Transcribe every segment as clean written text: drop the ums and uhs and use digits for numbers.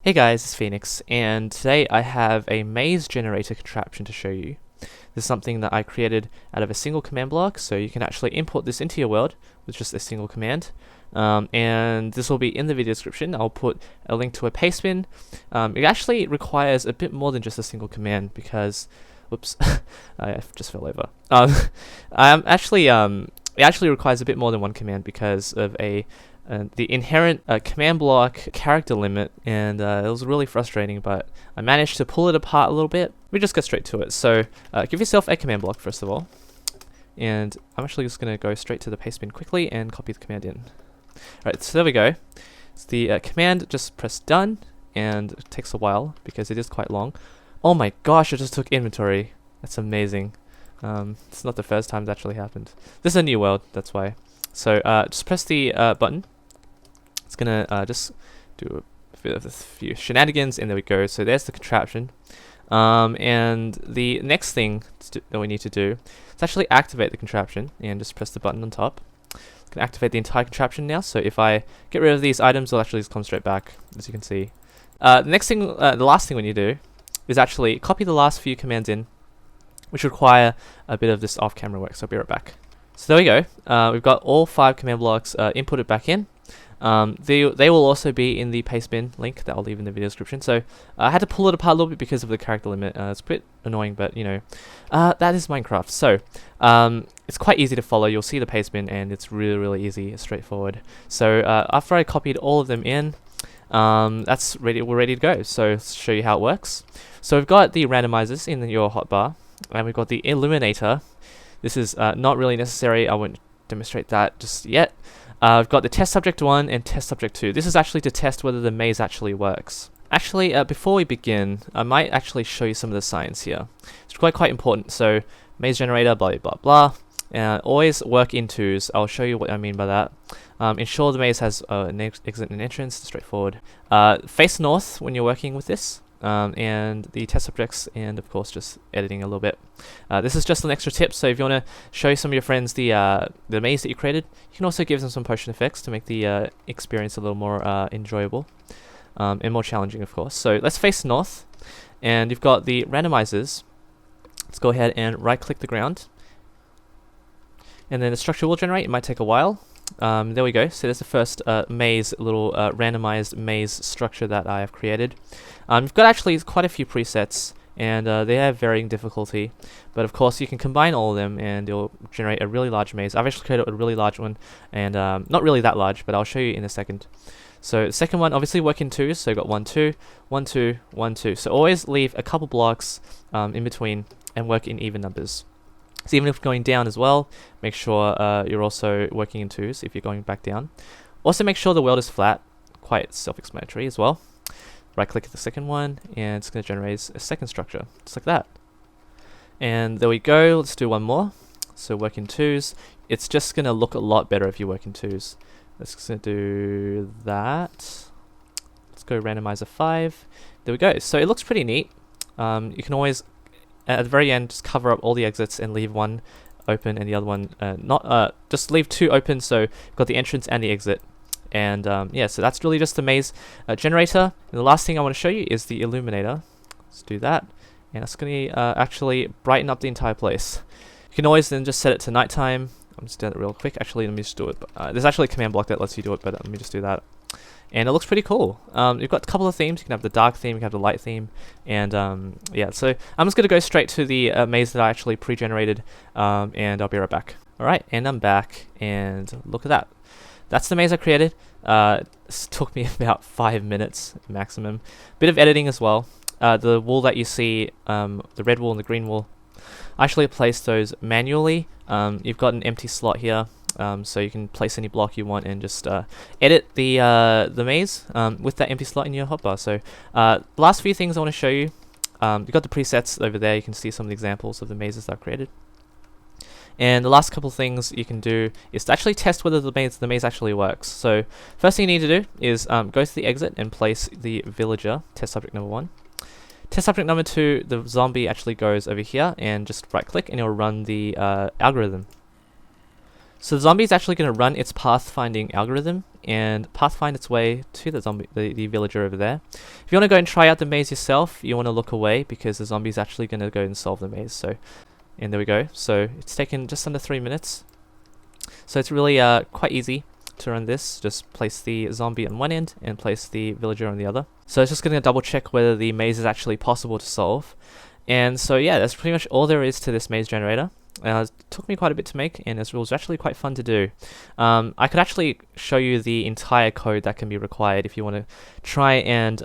Hey guys, it's Phoenix, and today I have a maze generator contraption to show you. This is something that I created out of a single command block, so you can actually import this into your world with just a single command. And this will be in the video description. I'll put a link to a paste bin. It actually requires a bit more than just a single command because, whoops, I just fell over. It actually requires a bit more than one command because of the inherent command block character limit, and it was really frustrating, but I managed to pull it apart a little bit. We just get straight to it. So give yourself a command block first of all, and I'm actually just going to go straight to the paste bin quickly and copy the command in. Alright, so there we go. It's the command, just press done, and it takes a while because it is quite long. Oh my gosh, I just took inventory. That's amazing. It's not the first time it's actually happened. This is a new world, that's why. So just press the button. It's gonna just do a bit of a few shenanigans, and there we go. So there's the contraption. And the next thing that we need to do is actually activate the contraption, and just press the button on top. It's gonna activate the entire contraption now. So if I get rid of these items, they'll actually just come straight back, as you can see. The last thing we need to do is actually copy the last few commands in, which require a bit of this off-camera work. So I'll be right back. So there we go. We've got all 5 command blocks inputted back in. They will also be in the paste bin link that I'll leave in the video description. So I had to pull it apart a little bit because of the character limit. It's a bit annoying, but you know, that is Minecraft. So it's quite easy to follow. You'll see the paste bin, and it's really easy, straightforward. So after I copied all of them in, that's ready. We're ready to go. So let's show you how it works. So we've got the randomizers in your hotbar, and we've got the illuminator. This is not really necessary. I won't demonstrate that just yet. I've got the test subject 1 and test subject 2. This is actually to test whether the maze actually works. Actually, before we begin, I might actually show you some of the science here. It's quite important. So maze generator, blah blah blah. Always work in twos. I'll show you what I mean by that. Ensure the maze has an exit and entrance. Straightforward. Face north when you're working with this. And the test subjects, and of course just editing a little bit. This is just an extra tip, so if you want to show some of your friends the maze that you created, you can also give them some potion effects to make the experience a little more enjoyable and more challenging, of course. So let's face north, and you've got the randomizers. Let's go ahead and right click the ground, and then the structure will generate. It might take a while. There we go. So there's the first maze, little randomized maze structure that I have created. You've got actually quite a few presets, and they have varying difficulty, but of course you can combine all of them and it'll generate a really large maze. I've actually created a really large one, and not really that large, but I'll show you in a second. So the second one, obviously work in twos, so you've got 1 2 1 2 1 2. So always leave a couple blocks in between and work in even numbers. So even if going down as well, make sure you're also working in twos if you're going back down. Also make sure the world is flat, quite self-explanatory as well. Right click the second one, and it's going to generate a second structure, just like that. And there we go. Let's do one more. So work in twos. It's just going to look a lot better if you work in twos. Let's do that. Let's go randomizer 5. There we go. So it looks pretty neat. You can always at the very end just cover up all the exits and leave one open and the other one just leave 2 open, so you've got the entrance and the exit. And yeah, so that's really just the maze generator. And the last thing I want to show you is the illuminator. Let's do that, and that's going to actually brighten up the entire place. You can always then just set it to nighttime. I'm just doing it real quick. Actually, let me just do it. There's actually a command block that lets you do it, but let me just do that. And it looks pretty cool. You've got a couple of themes. You can have the dark theme, you can have the light theme, and yeah. So I'm just going to go straight to the maze that I actually pre-generated, and I'll be right back. Alright, and I'm back, and look at that. That's the maze I created. This took me about 5 minutes maximum. Bit of editing as well. The wool that you see, the red wool and the green wool, I actually placed those manually. You've got an empty slot here. So you can place any block you want and just edit the maze with that empty slot in your hotbar. So the last few things I want to show you, you've got the presets over there. You can see some of the examples of the mazes that I've created. And the last couple things you can do is to actually test whether the maze actually works. So first thing you need to do is go to the exit and place the villager, test subject number 1. Test subject number 2, the zombie actually goes over here, and just right click and it'll run the algorithm. So the zombie is actually going to run its pathfinding algorithm and pathfind its way to the villager over there. If you want to go and try out the maze yourself, you want to look away because the zombie is actually going to go and solve the maze. So, and there we go. So it's taken just under 3 minutes. So it's really quite easy to run this. Just place the zombie on one end and place the villager on the other. So it's just going to double check whether the maze is actually possible to solve. And so yeah, that's pretty much all there is to this maze generator. It took me quite a bit to make, and it was actually quite fun to do. I could actually show you the entire code that can be required if you want to try and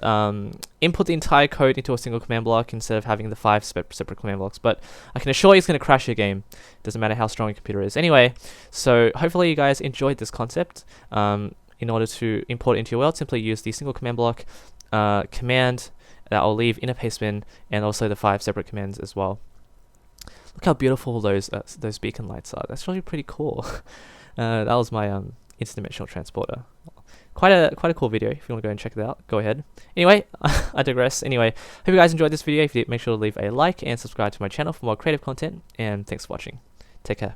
input the entire code into a single command block instead of having the 5 separate command blocks. But I can assure you it's going to crash your game. Doesn't matter how strong your computer is. Anyway, so hopefully you guys enjoyed this concept. In order to import it into your world, simply use the single command block command that I'll leave in a pastebin, and also the 5 separate commands as well. Look how beautiful those beacon lights are. That's really pretty cool. That was my interdimensional transporter. Quite a cool video. If you want to go and check it out, go ahead. Anyway, I digress. Anyway, hope you guys enjoyed this video. If you did, make sure to leave a like and subscribe to my channel for more creative content. And thanks for watching. Take care.